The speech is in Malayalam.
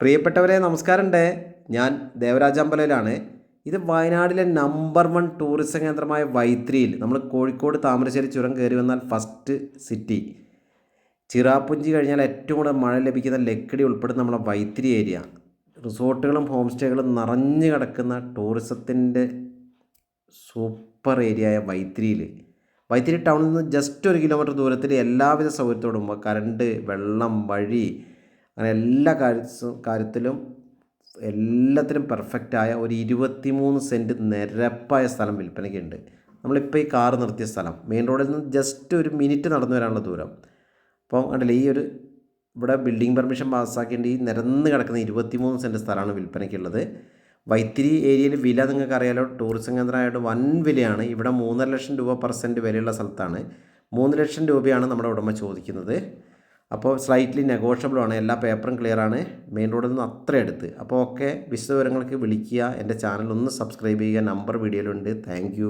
പ്രിയപ്പെട്ടവരെ നമസ്കാരമുണ്ട്. ഞാൻ ദേവരാജമ്പലയിലാണ്. ഇത് വയനാടിലെ നമ്പർ 1 ടൂറിസം കേന്ദ്രമായ വൈത്തിരിയിൽ നമ്മൾ കോഴിക്കോട് താമരശ്ശേരി ചുരം കയറി വന്നാൽ ഫസ്റ്റ് സിറ്റി ചിറാപ്പുഞ്ചി കഴിഞ്ഞാൽ ഏറ്റവും കൂടുതൽ മഴ ലഭിക്കുന്ന ലക്കിടി ഉൾപ്പെടുന്ന നമ്മുടെ വൈത്തിരി ഏരിയ. റിസോർട്ടുകളും ഹോം സ്റ്റേകളും നിറഞ്ഞു കിടക്കുന്ന ടൂറിസത്തിൻ്റെ സൂപ്പർ ഏരിയയായ വൈത്തിരി ടൗണിൽ നിന്ന് ജസ്റ്റ് 1 കിലോമീറ്റർ ദൂരത്തിൽ എല്ലാവിധ സൗകര്യത്തോടും കറണ്ട്, വെള്ളം, വഴി, അങ്ങനെ എല്ലാ കാര്യത്തിലും എല്ലാത്തിനും പെർഫെക്റ്റായ ഒരു 23 സെൻറ്റ് നിരപ്പായ സ്ഥലം വിൽപ്പനയ്ക്കുണ്ട്. നമ്മളിപ്പോൾ ഈ കാറ് നിർത്തിയ സ്ഥലം മെയിൻ റോഡിൽ നിന്ന് ജസ്റ്റ് 1 മിനിറ്റ് നടന്നു വരാനുള്ള ദൂരം. അപ്പോൾ കണ്ടില്ലേ, ഇവിടെ ബിൽഡിംഗ് പെർമിഷൻ പാസ്സാക്കേണ്ട ഈ നിരന്ന് കിടക്കുന്ന 23 സെൻറ്റ് സ്ഥലമാണ് വിൽപ്പനയ്ക്കുള്ളത്. വൈത്തിരി ഏരിയയിൽ വില നിങ്ങൾക്ക് അറിയാലോ, ടൂറിസം കേന്ദ്രമായിട്ട് വൻ വിലയാണ്. ഇവിടെ 3.5 ലക്ഷം രൂപ പെർ സെൻറ്റ് വിലയുള്ള സ്ഥലത്താണ് 3 ലക്ഷം രൂപയാണ് നമ്മുടെ ഉടമ ചോദിക്കുന്നത്. അപ്പോൾ സ്ലൈറ്റ്ലി നെഗോഷ്യബിളാണ്. എല്ലാ പേപ്പറും ക്ലിയറാണ്. മെയിൻ റോഡിൽ നിന്ന് അത്ര അടുത്ത്. അപ്പോൾ വിശദവിവരങ്ങൾക്ക് വിളിക്കുക. എൻ്റെ ചാനൽ ഒന്ന് സബ്സ്ക്രൈബ് ചെയ്യുക. നമ്പർ വീഡിയോയിലുണ്ട്. താങ്ക്